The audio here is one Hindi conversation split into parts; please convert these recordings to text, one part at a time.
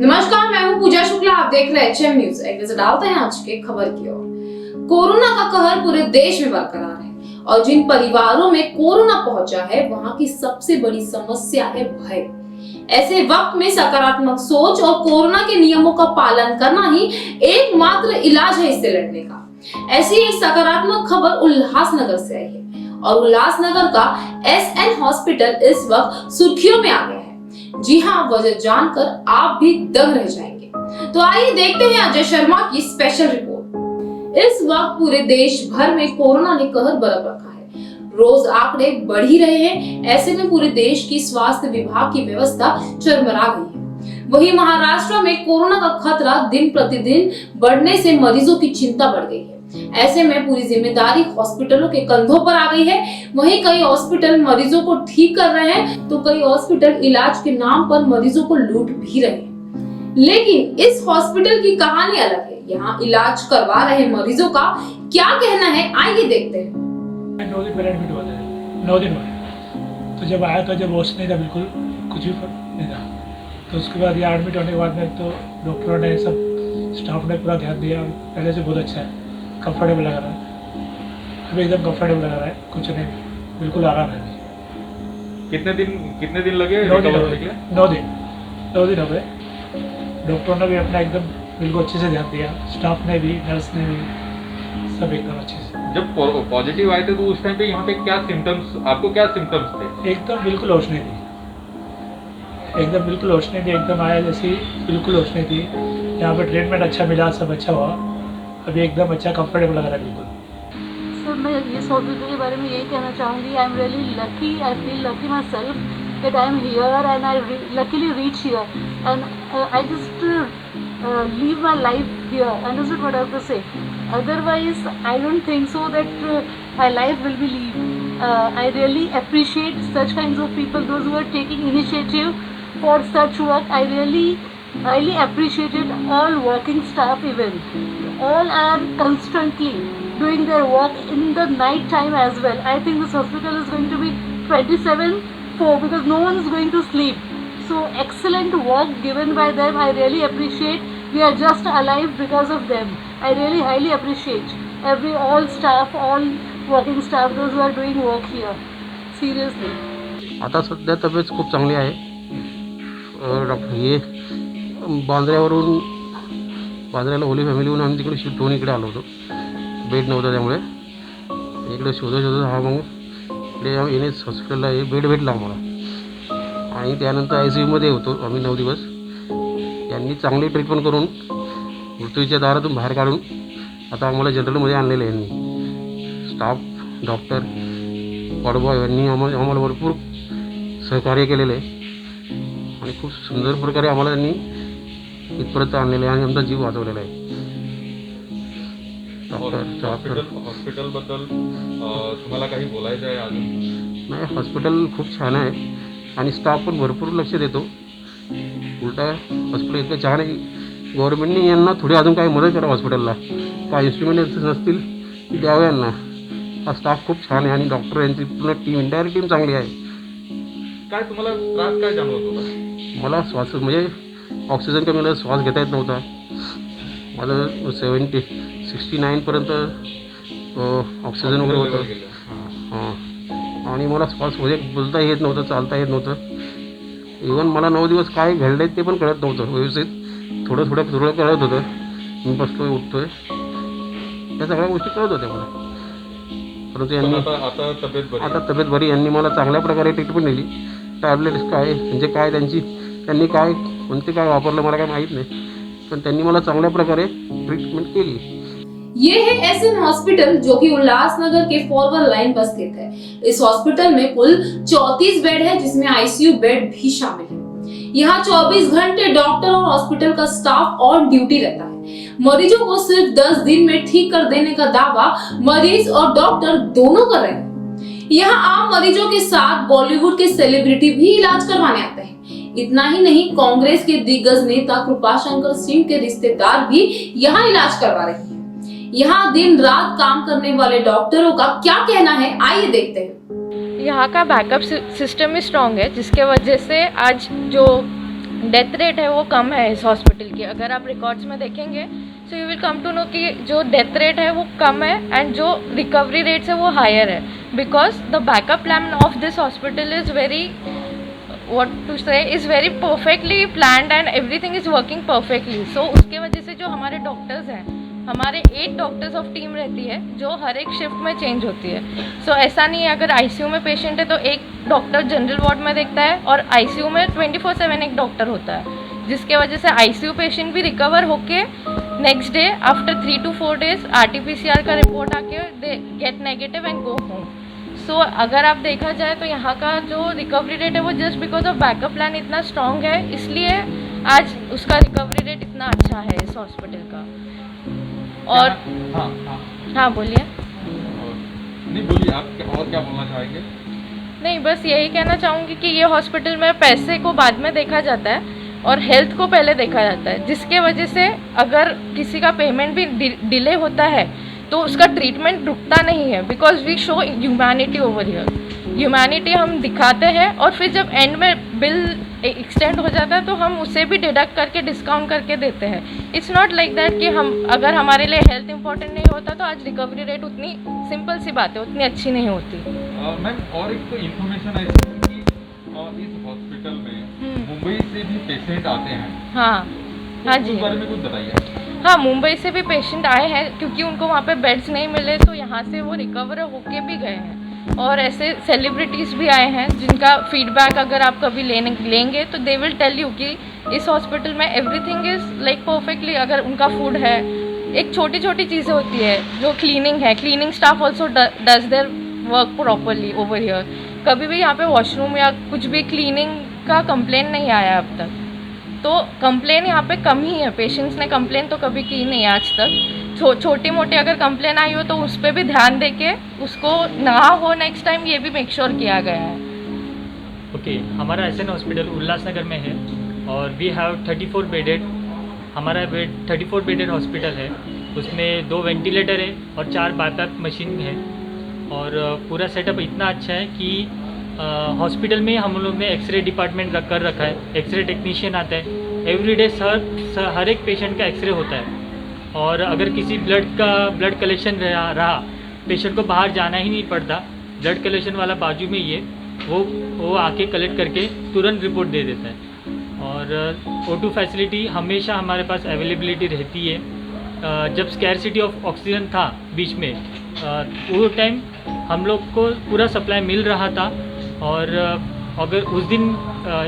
नमस्कार, मैं हूं पूजा शुक्ला। आप देख रहे हैं एचएम न्यूज। एक नजर डालते हैं आज के खबर की ओर। कोरोना का कहर पूरे देश में बरकरार है और जिन परिवारों में कोरोना पहुंचा है वहां की सबसे बड़ी समस्या है भय। ऐसे वक्त में सकारात्मक सोच और कोरोना के नियमों का पालन करना ही एकमात्र इलाज है इससे लड़ने का। ऐसी एक सकारात्मक खबर उल्लासनगर से आई है और उल्लासनगर का एसएन हॉस्पिटल इस वक्त सुर्खियों में आ गया है। जी हाँ, वजह जानकर आप भी दंग रह जाएंगे। तो आइए देखते हैं अजय शर्मा की स्पेशल रिपोर्ट। इस वक्त पूरे देश भर में कोरोना ने कहर बरप रखा है। रोज आंकड़े बढ़ ही रहे हैं। ऐसे में पूरे देश की स्वास्थ्य विभाग की व्यवस्था चरमरा गई है। वहीं महाराष्ट्र में कोरोना का खतरा दिन प्रतिदिन बढ़ने से मरीजों की चिंता बढ़ गई है। ऐसे में पूरी जिम्मेदारी हॉस्पिटलों के कंधों पर आ गई है। वहीं कई हॉस्पिटल मरीजों को ठीक कर रहे हैं तो कई हॉस्पिटल इलाज के नाम पर मरीजों को लूट भी रहे हैं। लेकिन इस हॉस्पिटल की कहानी अलग है। यहाँ इलाज करवा रहे मरीजों का क्या कहना है, आइए देखते हैं। 9 दिन पहले एडमिट हुआ था, 9 दिन हुए। तो जब आया था, जब होश नहीं था, बिल्कुल कुछ भी नहीं था। तो उसके बाद यहाँ एडमिट होने के बाद में तो डॉक्टरों ने, सब स्टाफ ने पूरा ध्यान दिया। पहले से बहुत अच्छा है, कंफर्टेबल लगा रहा है, अभी एकदम कंफर्टेबल लगा रहा है, कुछ नहीं, बिल्कुल आराम है। कितने दिन लगे? 9 दिन हो गए। 9 दिन हो गए। डॉक्टरों ने भी अपना एकदम बिल्कुल अच्छे से ध्यान दिया, स्टाफ ने भी, नर्स ने भी, सब एकदम अच्छे से। जब पॉजिटिव आए थे तो उस टाइम पे यहाँ पे क्या सिम्टम्स, आपको क्या सिम्टम्स थे? एकदम बिल्कुल होश नहीं थी, एकदम बिल्कुल होश नहीं थी। एकदम आया जैसे बिल्कुल होश नहीं थी। यहाँ पे ट्रीटमेंट अच्छा मिला, सब अच्छा हुआ, अभी एकदम अच्छा कंफर्टेबल लग रहा है बिल्कुल। सर, मैं इस हॉस्पिटल के बारे में यही कहना चाहूँगी, I am really lucky, I feel lucky myself that I am here and I luckily reach here and I just live my life here, understood what I have to say. Otherwise, I don't think so that my life will be lived. I really appreciate such kinds of people, those who are taking initiative for such work. I really highly appreciated all working staff even. All are constantly doing their work in the night time as well. I think this hospital is going to be 24/7 because no one is going to sleep. So excellent work given by them. I really appreciate. We are just alive because of them. I really highly appreciate all staff, all working staff, those who are doing work here. Seriously. आता सध्या तब्येत खूप चांगली आहे. हे बांद्र्याला होली फॅमिलीहून आम्ही तिकडे शिफ्ट होऊन इकडे आलो होतो. बेड नव्हता त्यामुळे इकडे शोधत हा मग इकडे NS हॉस्पिटलला हे बेड भेटला आम्हाला आणि त्यानंतर ICUमध्ये होतो आम्ही 9 दिवस. यांनी चांगली ट्रीटमेंट करून मृत्यूच्या दारातून बाहेर काढून आता आम्हाला जनरलमध्ये आणलेलं आहे. यांनी स्टाफ, डॉक्टर, वॉर्डबॉय यांनी आम्हाला भरपूर सहकार्य केलेलं आहे आणि खूप सुंदर प्रकारे आम्हाला त्यांनी इथपर्यंत आणलेलं आहे आणि आमचा जीव वाचवलेला आहे. हॉस्पिटलबद्दल तुम्हाला काही बोलायचं आहे अजून? नाही, हॉस्पिटल खूप छान आहे आणि स्टाफ पण भरपूर लक्ष देतो. उलटा हॉस्पिटल इतकं छान आहे, गव्हर्नमेंटने यांना थोडी अजून काही मदत करा. हॉस्पिटलला काय इन्स्ट्रुमेंट्स नसतील की द्यावं यांना. हा स्टाफ खूप छान आहे आणि डॉक्टर यांची पूर्ण टीम, इंटायर टीम चांगली आहे. काय तुम्हाला त्रास काय जाणवत होता? मला श्वास म्हणजे ऑक्सिजन कमी मला श्वास घेता येत नव्हता. मला 69पर्यंत ऑक्सिजन वगैरे होतं. आणि मला श्वास म्हणजे बोलता येत नव्हतं, चालता येत नव्हतं. इवन मला 9 दिवस काय घडले ते पण कळत नव्हतं व्यवस्थित. थोडं कळत होतं. मी बसतोय, उठतोय, या सगळ्या गोष्टी कळत होत्या मला. परंतु यांनी आता तब्येत बरी. यांनी मला चांगल्या प्रकारे ट्रीटमेंट दिली. टॅबलेट्स काय म्हणजे काय त्यांनी काय कोणते काय वापरलं मला काय माहीत नाही, पण त्यांनी मला चांगल्या प्रकारे ट्रीटमेंट केली. ये है एसएन हॉस्पिटल जो कि उल्लासनगर के फॉरवर्ड लाइन पर स्थित है। इस हॉस्पिटल में कुल 34 बेड है जिसमें ICU बेड भी शामिल है। यहाँ 24 घंटे डॉक्टर और हॉस्पिटल का स्टाफ ऑन ड्यूटी रहता है। मरीजों को सिर्फ 10 दिन में ठीक कर देने का दावा मरीज और डॉक्टर दोनों कर रहे हैं। यहाँ आम मरीजों के साथ बॉलीवुड के सेलिब्रिटी भी इलाज करवाने आते हैं। इतना ही नहीं, कांग्रेस के दिग्गज नेता कृपाशंकर सिंह के रिश्तेदार भी यहाँ इलाज करवा रहे हैं। यहाँ दिन रात काम करने वाले डॉक्टरों का क्या कहना है, आइए देखते हैं। यहाँ का बैकअप सिस्टम भी स्ट्रॉन्ग है, जिसके वजह से आज जो डेथ रेट है वो कम है इस हॉस्पिटल की। अगर आप रिकॉर्ड्स में देखेंगे so you will come to know कि जो डेथ रेट है वो कम है एंड जो रिकवरी रेट्स है वो हायर है, because the backup plan of this hospital is very what to say is very perfectly planned and everything is working perfectly. So उसके वजह से जो हमारे डॉक्टर्स हैं, हमारे 8 डॉक्टर्स ऑफ टीम रहती है जो हर एक शिफ्ट में चेंज होती है। So ऐसा नहीं है अगर आईसीयू में पेशेंट है तो एक डॉक्टर जनरल वार्ड में देखता है और आईसीयू में 24/7 एक डॉक्टर होता है, जिसके वजह से आईसीयू पेशेंट भी रिकवर होके next day after 3 to 4 days RT-PCR का रिपोर्ट आके they get negative and go home. So अगर आप देखा जाए तो यहाँ का जो रिकवरी रेट है वो just because of backup plan इतना स्ट्रॉन्ग है, इसलिए आज उसका रिकवरी रेट इतना अच्छा है इस हॉस्पिटल का। और हाँ हाँ बोलिए। नहीं बोलिए आप और क्या बोलना चाहेंगे? नहीं, बस यही कहना चाहूँगी कि ये हॉस्पिटल में पैसे को बाद में देखा जाता है और हेल्थ को पहले देखा जाता है, जिसके वजह से अगर किसी का पेमेंट भी डिले होता है तो उसका ट्रीटमेंट रुकता नहीं है, because we show humanity over here. Humanity हम दिखाते हैं और फिर जब एंड में बिल एक्सटेंड हो जाता है तो हम उसे भी डिडक्ट करके डिस्काउंट करके देते हैं। इट्स नॉट लाइक दैट कि हम अगर हमारे लिए हेल्थ इंपॉर्टेंट नहीं होता तो आज रिकवरी रेट उतनी सिंपल सी बात है उतनी अच्छी नहीं होती। मैम और एक तो इन्फॉर्मेशन ऐसी थी कि इस हॉस्पिटल में मुंबई से भी पेशेंट आते हैं। हाँ जी, उस बारे में कुछ बताइए। हाँ, मुंबई से भी पेशेंट आए हैं क्योंकि उनको वहाँ पे बेड्स नहीं मिले तो यहाँ से वो रिकवर होके भी गए हैं। और ऐसे सेलिब्रिटीज़ भी आए हैं जिनका फीडबैक अगर आप कभी लेंगे तो दे विल टेल यू कि इस हॉस्पिटल में एवरीथिंग इज़ लाइक परफेक्टली। अगर उनका फूड है, एक छोटी छोटी चीज़ें होती है जो क्लीनिंग है, cleaning staff also does their work properly over here. कभी भी यहाँ पे वॉशरूम या कुछ भी क्लीनिंग का कंप्लेन नहीं आया अब तक। तो कंप्लेन यहाँ पे कम ही है, पेशेंट्स ने कंप्लेन तो कभी की नहीं आज तक। छोटी मोटी अगर कंप्लेन आई हो तो उस पर भी ध्यान दे के उसको ना हो नेक्स्ट टाइम ये भी मेक श्योर किया गया है। ओके, हमारा एसएन हॉस्पिटल उल्लासनगर में है और वी हैव 34 बेडेड। हमारा 34 बेडेड हॉस्पिटल है, उसमें 2 वेंटिलेटर है और 4 बैकअप मशीन है। और पूरा सेटअप इतना अच्छा है कि हॉस्पिटल में हम लोग ने एक्सरे डिपार्टमेंट कर रखा है। एक्सरे टेक्नीशियन आता है एवरीडे, हर एक पेशेंट का एक्सरे होता है। और अगर किसी ब्लड कलेक्शन रहा पेशेंट को बाहर जाना ही नहीं पड़ता, ब्लड कलेक्शन वाला बाजू में ही है, वो आके कलेक्ट करके तुरंत रिपोर्ट दे देता है। और O2 फैसिलिटी हमेशा हमारे पास अवेलेबिलिटी रहती है। जब स्कैरसिटी ऑफ ऑक्सीजन था बीच में, वो टाइम हम लोग को पूरा सप्लाई मिल रहा था। और अगर उस दिन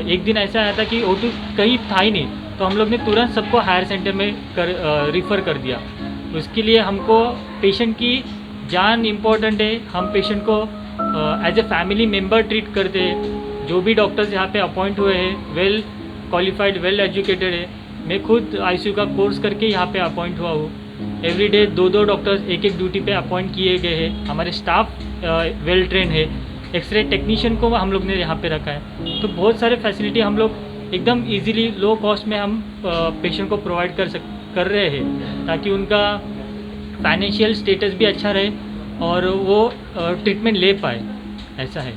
एक दिन ऐसा आया था कि O2 कहीं था ही नहीं, तो हम लोग ने तुरंत सबको हायर सेंटर में रिफ़र कर दिया। उसके लिए हमको पेशेंट की जान इम्पोर्टेंट है, हम पेशेंट को as a family member treat करते हैं। जो भी डॉक्टर्स यहाँ पे अपॉइंट हुए हैं वेल क्वालिफाइड, वेल एजुकेटेड है। मैं खुद ICU का कोर्स करके यहाँ पे अपॉइंट हुआ हूँ। एवरीडे 2 डॉक्टर्स एक ड्यूटी पे अपॉइंट किए गए हैं। हमारे स्टाफ वेल ट्रेन है। एक्सरे टेक्नीशियन को हम लोग ने यहाँ पे रखा है। तो बहुत सारे फैसिलिटी हम लोग एकदम इजीली लो कॉस्ट में हम पेशेंट को प्रोवाइड कर रहे हैं, ताकि उनका फाइनेंशियल स्टेटस भी अच्छा रहे और वो ट्रीटमेंट ले पाए। ऐसा है।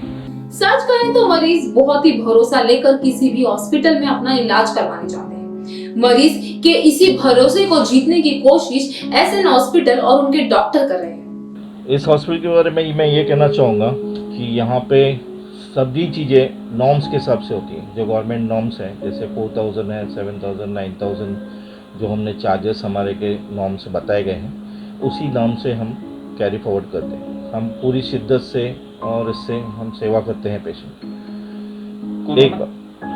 सच कहें तो मरीज बहुत ही भरोसा लेकर किसी भी हॉस्पिटल में अपना इलाज करवाने जाते हैं। मरीज के इसी भरोसे को जीतने की कोशिश एसएन हॉस्पिटल और उनके डॉक्टर कर रहे हैं। इस हॉस्पिटल के बारे में मैं ये कहना चाहूँगा कि यहाँ पे सभी चीज़ें नॉर्म्स के हिसाब से होती हैं। जो गवर्नमेंट नॉर्म्स हैं, जैसे 4000 है, 7000, 9000 जो हमने चार्जेस हमारे के नॉर्म से बताए गए हैं, उसी नाम से हम कैरी फॉरवर्ड करते हैं। हम पूरी शिद्दत से और इससे हम सेवा करते हैं पेशेंट की। एक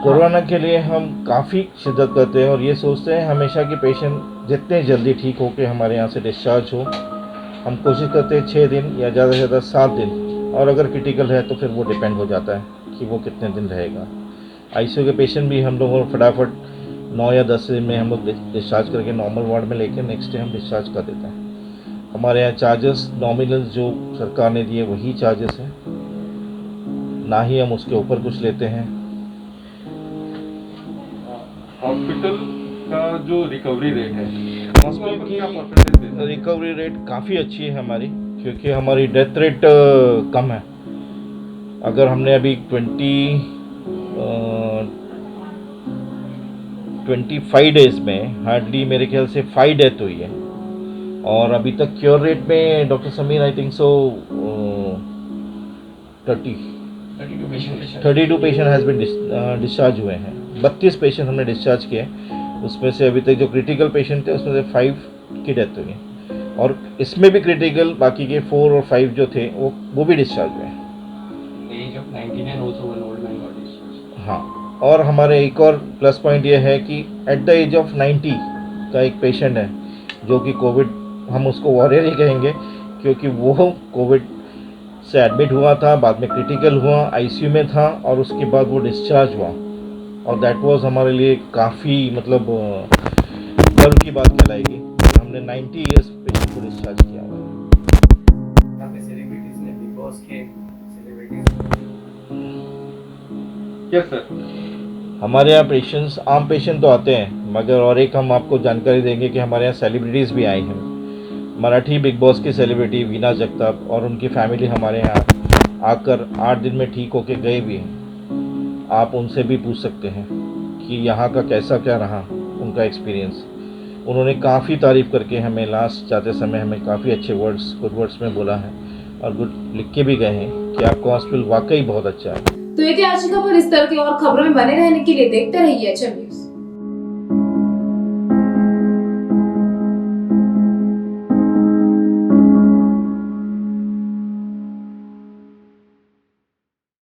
कोरोना के लिए हम काफ़ी शिद्दत करते हैं और ये सोचते हैं हमेशा कि पेशेंट जितने जल्दी ठीक हो के हमारे यहाँ से डिस्चार्ज हो। हम कोशिश करते हैं 6 दिन या ज़्यादा से ज़्यादा 7 दिन, और अगर क्रिटिकल है तो फिर वो डिपेंड हो जाता है कि वो कितने दिन रहेगा। ICU के पेशेंट भी हम लोगों को फटाफट 9 या 10 दिन में हम लोग डिस्चार्ज करके नॉर्मल वार्ड में लेकर नेक्स्ट डे हम डिस्चार्ज कर देते हैं। हमारे यहाँ चार्जेस नॉमिनल जो सरकार ने दिए वही चार्जेस हैं, ना ही हम उसके ऊपर कुछ लेते हैं। हॉस्पिटल का जो रिकवरी रेट है, हॉस्पिटल की रिकवरी रेट काफ़ी अच्छी है हमारी, क्योंकि हमारी डेथ रेट कम है अगर हमने अभी 25 डेज में हार्डली मेरे ख्याल से 5 डेथ हुई है, और अभी तक क्योर रेट में doctor Sameer I think so 32 patient has been discharge हुए हैं। 32 पेशेंट हमने डिस्चार्ज किए, उसमें से अभी तक जो क्रिटिकल पेशेंट थे उसमें से 5 की डेथ हुई, और इसमें भी क्रिटिकल बाकी के 4 और 5 जो थे वो भी डिस्चार्ज हुए हैं। हाँ, और हमारे एक और प्लस पॉइंट ये है कि एट द एज ऑफ 90 का एक पेशेंट है जो कि कोविड, हम उसको वॉरियर ही कहेंगे क्योंकि वो कोविड से एडमिट हुआ था, बाद में क्रिटिकल हुआ, आईसीयू में था, और उसके बाद वो डिस्चार्ज हुआ, और दैट वाज हमारे लिए काफ़ी मतलब गर्व की बात कहलाएगी। हमने 90 ईयर्स पेशेंट को डिस्चार्ज किया हुआ है। Yes sir. हमारे यहाँ पेशेंट्स, आम पेशेंट तो आते हैं, मगर और एक हम आपको जानकारी देंगे कि हमारे यहाँ सेलिब्रिटीज़ भी आई हैं। मराठी बिग बॉस की सेलिब्रिटी वीना जगताप और उनकी फैमिली हमारे यहाँ आकर 8 दिन में ठीक होके गए भी हैं। आप उनसे भी पूछ सकते हैं कि यहाँ का कैसा क्या रहा उनका एक्सपीरियंस। उन्होंने काफ़ी तारीफ़ करके हमें लास्ट जाते समय हमें काफ़ी अच्छे वर्ड्स, गुड वर्ड्स में बोला है, और गुड लिख के भी गए हैं कि आपका हॉस्पिटल वाकई बहुत अच्छा है। तो ये थी आज की खबर। इस तरह की और खबरों में बने रहने के लिए देखते रहिए HM न्यूज़।